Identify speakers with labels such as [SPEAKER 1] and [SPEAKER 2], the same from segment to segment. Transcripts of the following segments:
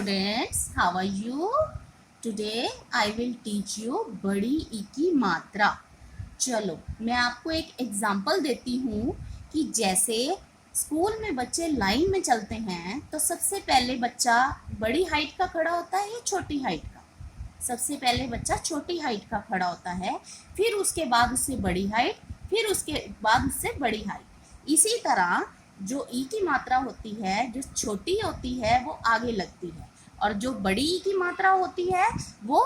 [SPEAKER 1] Students, how are you? Today I will teach you बड़ी ई की मात्रा। चलो मैं आपको एक एग्जाम्पल देती हूँ कि जैसे स्कूल में बच्चे लाइन में चलते हैं तो सबसे पहले बच्चा बड़ी हाइट का खड़ा होता है या छोटी हाइट का? सबसे पहले बच्चा छोटी हाइट का खड़ा होता है, फिर उसके बाद उससे बड़ी हाइट, फिर उसके बाद उससे बड़ी हाइट। इसी तरह जो ई की मात्रा होती है, जो छोटी होती है वो आगे लगती है और जो बड़ी ई की मात्रा होती है वो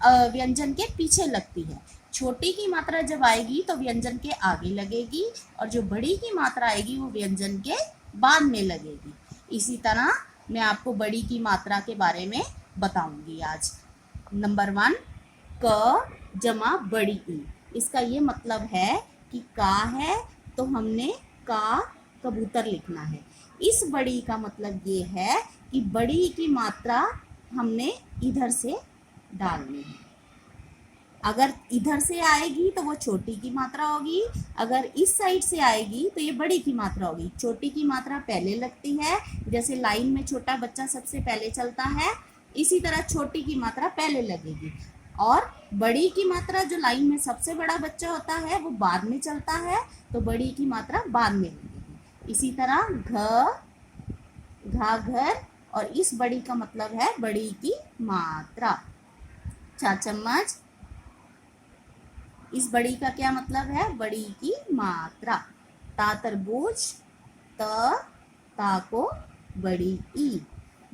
[SPEAKER 1] व्यंजन के पीछे लगती है। छोटी की मात्रा जब आएगी तो व्यंजन के आगे लगेगी और जो बड़ी की मात्रा आएगी वो व्यंजन के बाद में लगेगी। इसी तरह मैं आपको बड़ी की मात्रा के बारे में बताऊंगी आज। नंबर 1, क जमा बड़ी ई। इसका ये मतलब है कि का है तो हमने का कबूतर लिखना है। इस बड़ी का मतलब ये है कि बड़ी की मात्रा हमने इधर से डालनी है। अगर इधर से आएगी तो वो छोटी की मात्रा होगी, अगर इस साइड से आएगी तो ये बड़ी की मात्रा होगी। छोटी की मात्रा पहले लगती है, जैसे लाइन में छोटा बच्चा सबसे पहले चलता है, इसी तरह छोटी की मात्रा पहले लगेगी और बड़ी की मात्रा जो लाइन में सबसे बड़ा बच्चा होता है वो बाद में चलता है, तो बड़ी की मात्रा बाद में लगेगी। इसी तरह घा घर, और इस बड़ी का मतलब है बड़ी की मात्रा। 4 चम्मच, इस बड़ी का क्या मतलब है? बड़ी की मात्रा। ता तरबूज, ता को बड़ी ई।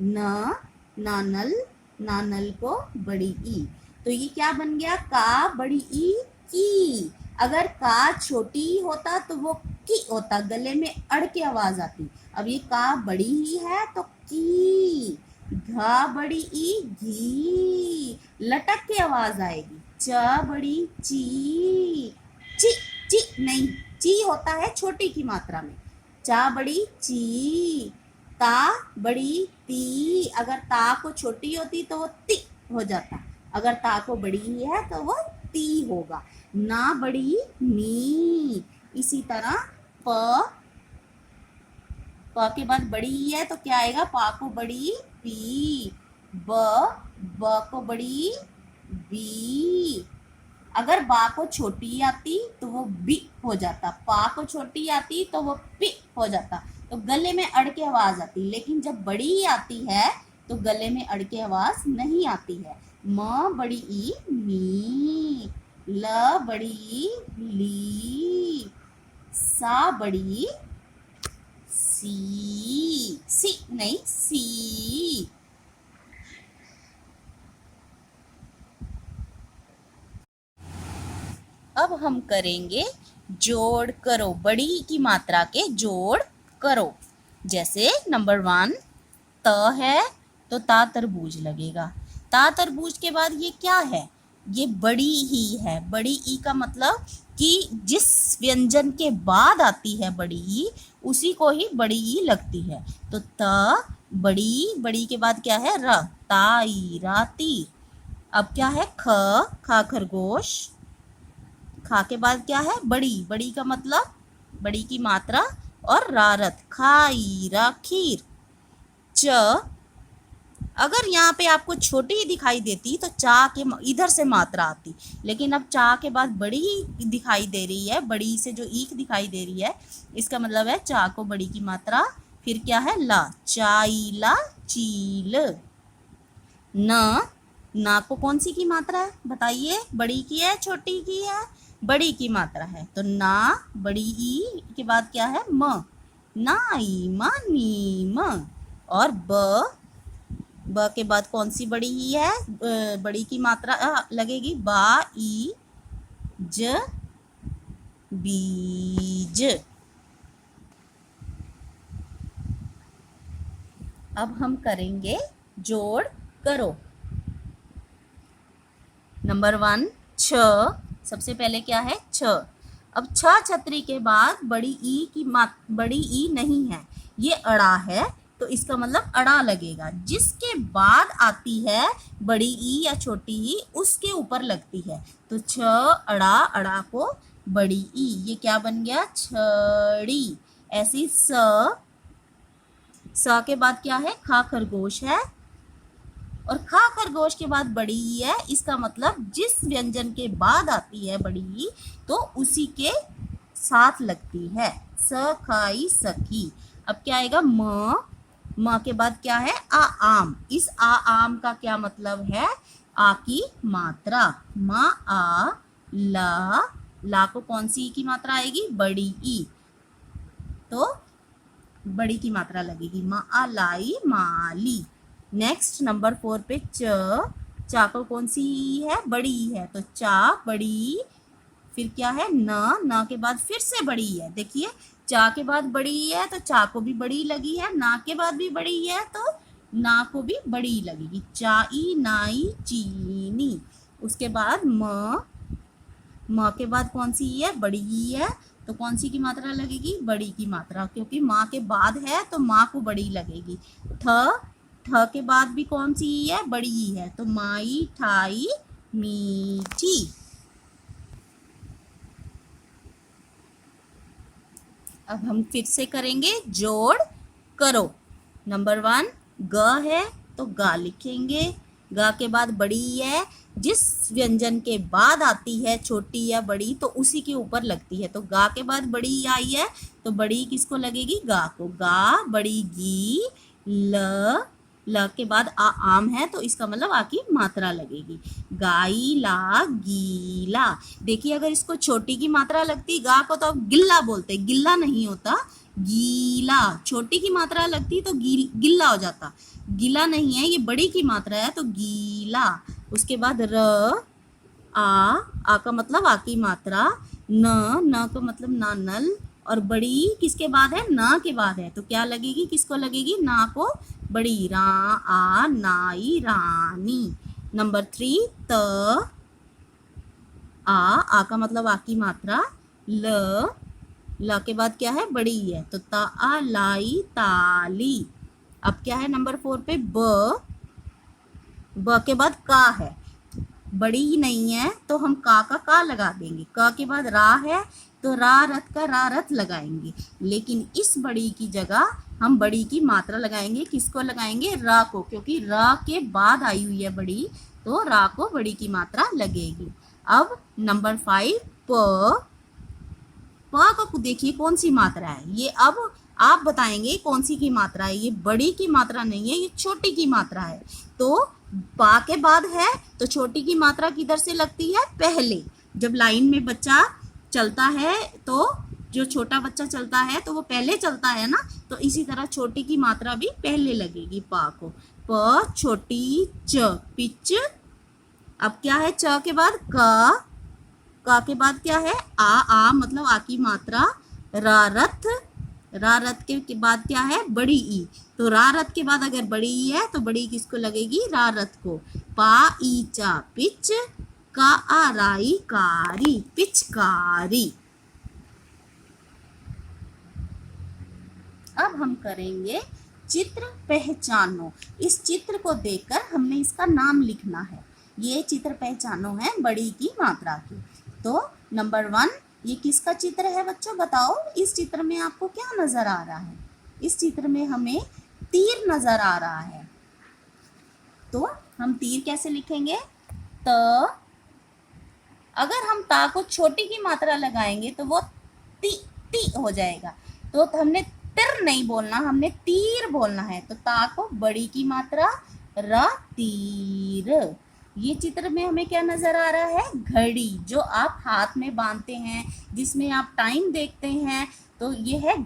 [SPEAKER 1] नानल, नानल को बड़ी ई। तो ये क्या बन गया? का बड़ी ई की। अगर का छोटी होता तो वो की होता, गले में अड़ के आवाज आती। अब ये का बड़ी ही है तो की। घा बड़ी ई घी, लटक के आवाज आएगी। च बड़ी ची, ची ची नहीं, ची होता है छोटी की मात्रा में। चा बड़ी ची। ता बड़ी ती, अगर ता को छोटी होती तो वो ती हो जाता, अगर ता को बड़ी ही है तो वो ती होगा। ना बड़ी नी। इसी तरह प के बाद बड़ी ही है तो क्या आएगा? पा को बड़ी पी। ब को बड़ी बी। अगर बा को छोटी आती तो वो बी हो जाता, पा को छोटी आती तो वो पी हो जाता, तो गले में अड़ के आवाज आती। लेकिन जब बड़ी आती है तो गले में अड़ के आवाज नहीं आती है। म बड़ी ई मी, ल बड़ी ई ली, सा बड़ी सी, सी नहीं सी। अब हम करेंगे जोड़ करो, बड़ी की मात्रा के जोड़ करो। जैसे नंबर 1 त है तो ता तरबूज लगेगा। ता तरबूज के बाद ये क्या है? ये बड़ी ही है। बड़ी ई का मतलब कि जिस व्यंजन के बाद आती है बड़ी ई, उसी को ही बड़ी ई लगती है। तो त बड़ी, बड़ी के बाद क्या है? र, ताई राती। अब क्या है? खा खरगोश, खा के बाद क्या है? बड़ी, बड़ी का मतलब बड़ी की मात्रा और रारत, खाई रा खीर। च, अगर यहाँ पे आपको छोटी दिखाई देती तो चा के इधर से मात्रा आती, लेकिन अब चा के बाद बड़ी दिखाई दे रही है, बड़ी से जो ईक दिखाई दे रही है, इसका मतलब है चा को बड़ी की मात्रा। फिर क्या है? ला, चाईला चील। ना को कौन सी की मात्रा है बताइए? बड़ी की है छोटी की है? बड़ी की मात्रा है, तो ना बड़ी ई के बाद क्या है? म, नाई मा नीम। और ब के बाद कौन सी बड़ी ही है? बड़ी की मात्रा लगेगी, बा ई ज, बीज। अब हम करेंगे जोड़ करो। नंबर 1 छ, सबसे पहले क्या है? छ। अब छ छतरी के बाद बड़ी ई नहीं है, ये अड़ा है, तो इसका मतलब अड़ा लगेगा। जिसके बाद आती है बड़ी ई या छोटी ई, उसके ऊपर लगती है। तो छ अड़ा, अड़ा को बड़ी ई, ये क्या बन गया? छड़ी। ऐसी स के बाद क्या है? खा खरगोश है, और ख खरगोश के बाद बड़ी ई है, इसका मतलब जिस व्यंजन के बाद आती है बड़ी ई तो उसी के साथ लगती है। स खाई सखी। अब क्या आएगा? म के बाद क्या है? आ आम। इस आ आम का क्या मतलब है? आ की मात्रा। म आ ला को कौन सी ई की मात्रा आएगी? बड़ी ई, तो बड़ी की मात्रा लगेगी। मा आ लाई माली। नेक्स्ट नंबर 4 पे चा को कौन सी ई है? बड़ी ई है, तो चा बड़ी। फिर क्या है? न के बाद फिर से बड़ी है। देखिए चा के बाद बड़ी है तो चा को भी बड़ी लगी है, ना के बाद भी बड़ी है तो ना को भी बड़ी लगेगी। चाई नाई चीनी। उसके बाद म के बाद कौन सी ई है? बड़ी ई है, तो कौन सी की मात्रा लगेगी? बड़ी की मात्रा, क्योंकि माँ के बाद है तो माँ को बड़ी लगेगी। ठ के बाद भी कौन सी ई है? बड़ी ई है, तो माई ठाई मीठी। अब हम फिर से करेंगे जोड़ करो। नंबर 1 ग है तो गा लिखेंगे। गा के बाद बड़ी है, जिस व्यंजन के बाद आती है छोटी या बड़ी तो उसी के ऊपर लगती है। तो गा के बाद बड़ी आई है तो बड़ी किसको लगेगी? गा को। गा बड़ी गी। ल के बाद आ आम है तो इसका मतलब आ की मात्रा लगेगी। गाई ला गीला। देखिए अगर इसको छोटी की मात्रा लगती गा को तो अब गिल्ला बोलते, गिल्ला नहीं होता गीला। छोटी की मात्रा लगती तो गिल्ला हो जाता, गीला नहीं है, ये बड़ी की मात्रा है तो गीला। उसके बाद आ का मतलब आ की मात्रा। न का मतलब नानल। और बड़ी किसके बाद है? ना के बाद है, तो क्या लगेगी? किसको लगेगी? ना को बड़ी। आ नाई रानी। नंबर 3 आ का मतलब आ की मात्रा। ल के बाद क्या है? बड़ी है, तो ता लाई ताली। अब क्या है? नंबर 4 पे ब के बाद का है, बड़ी ही नहीं है तो हम का लगा देंगे। क के बाद रा है तो रा रथ का रा रथ लगाएंगे, लेकिन इस बड़ी की जगह हम बड़ी की मात्रा लगाएंगे। किसको लगाएंगे? रा को, क्योंकि रा के बाद आई हुई है बड़ी तो रा को बड़ी की मात्रा लगेगी। अब नंबर 5 प को देखिए कौन सी मात्रा है ये। अब आप बताएंगे कौन सी की मात्रा है। ये बड़ी की मात्रा नहीं है, ये छोटी की मात्रा है। तो पा के बाद है तो छोटी की मात्रा किधर से लगती है? पहले। जब लाइन में बच्चा चलता है तो जो छोटा बच्चा चलता है तो वो पहले चलता है ना, तो इसी तरह छोटी की मात्रा भी पहले लगेगी पा को। प छोटी च पिच। अब क्या है? च के बाद का के बाद क्या है? आ मतलब आ की मात्रा। रा रथ के बाद क्या है? बड़ी ई। तो रा रथ के बाद अगर बड़ी ई है तो बड़ी किसको लगेगी? रा रथ को। पा ई चा पिच। का आ राई कारी पिचकारी। अब हम करेंगे चित्र पहचानो। इस चित्र को देखकर हमने इसका नाम लिखना है। ये चित्र पहचानो है बड़ी की मात्रा की। तो नंबर 1 ये किसका चित्र है बच्चों? बताओ इस चित्र में आपको क्या नजर आ रहा है? इस चित्र में हमें तीर नजर आ रहा है, तो हम तीर कैसे लिखेंगे? अगर हम ता को छोटी की मात्रा लगाएंगे तो वो ती हो जाएगा, तो हमने तिर नहीं बोलना, हमने तीर बोलना है। तो ता को बड़ी की मात्रा तीर। ये चित्र में हमें क्या नजर आ रहा है? घड़ी, जो आप हाथ में बांधते हैं, जिसमें आप टाइम देखते हैं, तो ये है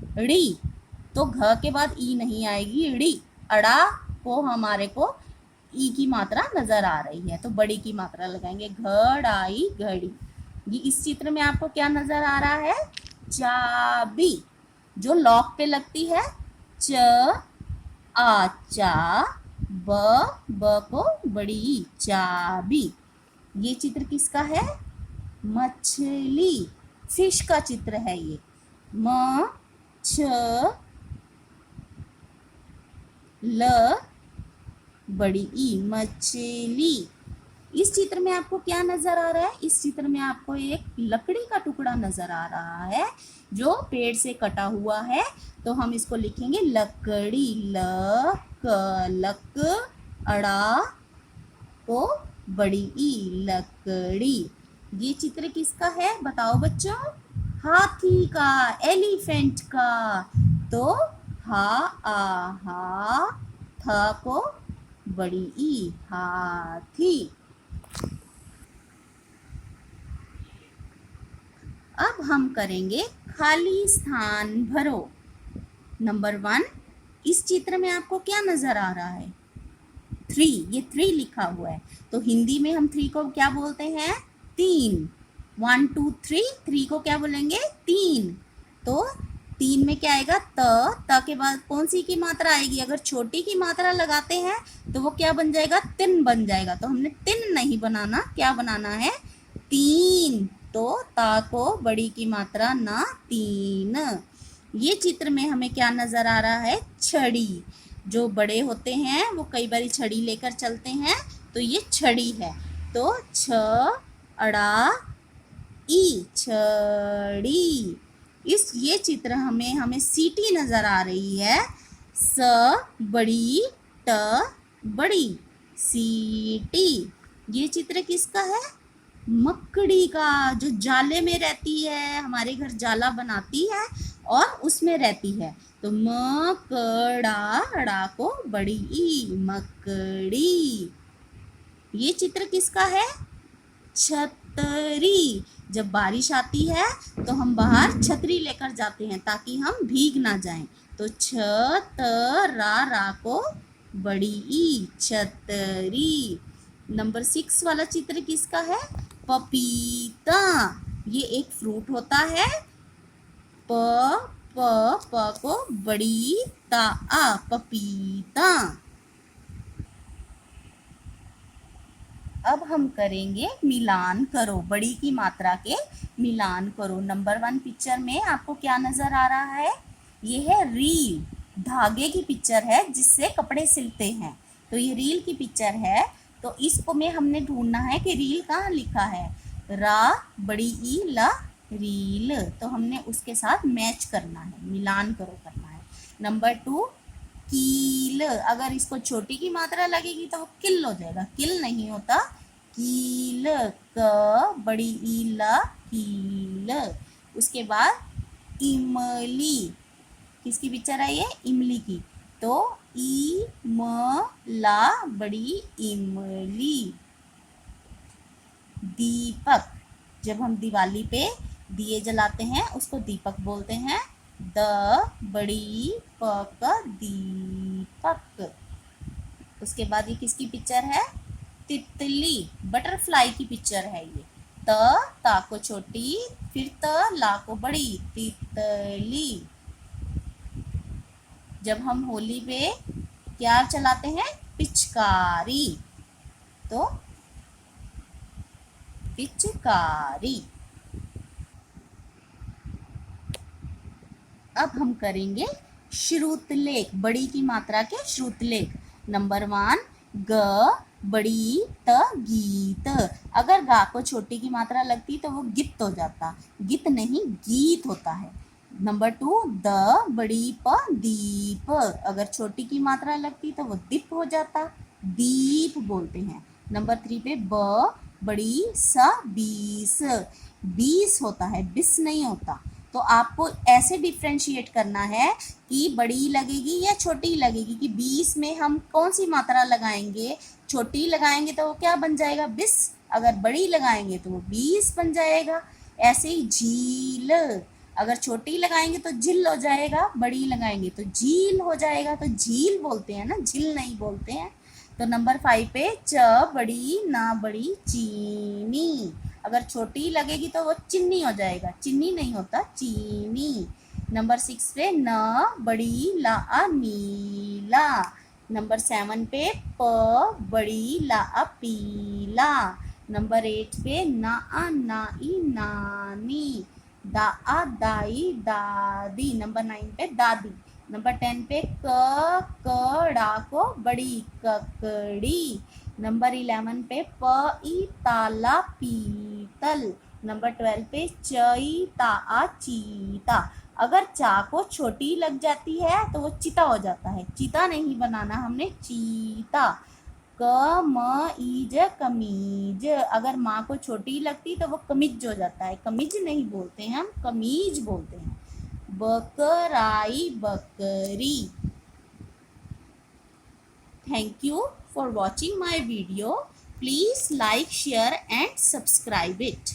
[SPEAKER 1] घड़ी। तो घ के बाद ई नहीं आएगी, ड़ी। अड़ा को हमारे को ई की मात्रा नजर आ रही है तो बड़ी की मात्रा लगाएंगे। घड़ाई घड़ी। ये इस चित्र में आपको क्या नजर आ रहा है? चाबी, जो लॉक पे लगती है। चा ब को बड़ी चाबी। ये चित्र किसका है? मछली, फिश का चित्र है ये। ल बड़ी ई मछली। इस चित्र में आपको क्या नजर आ रहा है? इस चित्र में आपको एक लकड़ी का टुकड़ा नजर आ रहा है जो पेड़ से कटा हुआ है, तो हम इसको लिखेंगे लकड़ी। लक, अड़ा को बड़ी ई लकड़ी। ये चित्र किसका है बताओ बच्चों? हाथी का, एलिफेंट का। तो हा हा थ को बड़ी ई हाथी। अब हम करेंगे खाली स्थान भरो। नंबर 1, इस चित्र में आपको क्या नजर आ रहा है? 3, ये 3 लिखा हुआ है। तो हिंदी में हम 3 को क्या बोलते हैं? 3। 1 2 3, 3 को क्या बोलेंगे? 3। तो 3 में क्या आएगा? त के बाद कौन सी की मात्रा आएगी? अगर छोटी की मात्रा लगाते हैं तो वो क्या बन जाएगा? तिन बन जाएगा। तो हमने तिन नहीं बनाना, क्या बनाना है? 3। तो ता को बड़ी की मात्रा ना 3। ये चित्र में हमें क्या नजर आ रहा है? छड़ी। जो बड़े होते हैं वो कई बार छड़ी लेकर चलते हैं, तो ये छड़ी है। तो छ अड़ा ई छड़ी। ये चित्र हमें सीटी नजर आ रही है। स बड़ी ट बड़ी सीटी। ये चित्र किसका है? मकड़ी का, जो जाले में रहती है, हमारे घर जाला बनाती है और उसमें रहती है। तो मकड़ा को बड़ी ई मकड़ी। ये चित्र किसका है? छतरी। जब बारिश आती है तो हम बाहर छतरी लेकर जाते हैं ताकि हम भीग ना जाएं। तो रा को बड़ी ई छतरी। नंबर 6 वाला चित्र किसका है? पपीता। ये एक फ्रूट होता है। प को बड़ी ता आ पपीता। अब हम करेंगे मिलान करो, बड़ी की मात्रा के मिलान करो। नंबर 1 पिक्चर में आपको क्या नजर आ रहा है? ये है रील, धागे की पिक्चर है जिससे कपड़े सिलते हैं। तो ये रील की पिक्चर है। तो इसको में हमने ढूंढना है कि रील कहाँ लिखा है। रा बड़ी ई ला रील। तो हमने उसके साथ मैच करना है, मिलान करो करना है। नंबर 2 कील। अगर इसको छोटी की मात्रा लगेगी तो वो किल हो जाएगा, किल नहीं होता कील। क बड़ी ई ला कील। उसके बाद इमली, किसकी पिक्चर है ये? इमली की। तो ई म ला बड़ी इमली। दीपक, जब हम दिवाली पे दिए जलाते हैं उसको दीपक बोलते हैं। द बड़ी प दीपक। उसके बाद ये किसकी पिक्चर है? तितली, बटरफ्लाई की पिक्चर है ये। ता को छोटी, फिर ला को बड़ी, तितली। जब हम होली पे क्या चलाते हैं? पिचकारी। तो पिचकारी। अब हम करेंगे श्रुतलेख, बड़ी की मात्रा के श्रुतलेख। नंबर 1 ग बड़ी त गीत। अगर गा को छोटी की मात्रा लगती तो वो गित हो जाता, गित नहीं गीत होता है। नंबर 2 द बड़ी प दीप। अगर छोटी की मात्रा लगती तो वो दीप हो जाता, दीप बोलते हैं। नंबर 3 पे ब बड़ी स 20, 20 होता है, बिस नहीं होता। तो आपको ऐसे डिफ्रेंशिएट करना है कि बड़ी लगेगी या छोटी लगेगी, कि 20 में हम कौन सी मात्रा लगाएंगे। छोटी लगाएंगे तो वो क्या बन जाएगा? बिस। अगर बड़ी लगाएंगे तो वो 20 बन जाएगा। ऐसे ही झील, अगर छोटी लगाएंगे तो झिल हो जाएगा, बड़ी लगाएंगे तो झील हो जाएगा। तो झील बोलते हैं ना, झिल नहीं बोलते हैं। तो नंबर 5 पे च बड़ी ना बड़ी चीनी। अगर छोटी लगेगी तो वो चिन्नी हो जाएगा, चिन्नी नहीं होता, चीनी। नंबर 6 पे न बड़ी ला नीला। नंबर 7 पे प बड़ी ला पीला। नंबर 8 पे ना नाई नानी। दा दाई दादी। नंबर 9 पे दादी। नंबर 10 पे कड़ा को बड़ी ककड़ी। नंबर 11 पे प ई ताला पीतल। नंबर 12 पे चीता, चीता। अगर चा को छोटी लग जाती है तो वो चिता हो जाता है, चीता नहीं बनाना हमने, चीता। कमीज, कमीज। अगर माँ को छोटी लगती तो वो कमीज हो जाता है, कमीज नहीं बोलते हैं हम, कमीज बोलते हैं। बकराई, बकरी। Thank you for watching my video. Please like, share and subscribe it.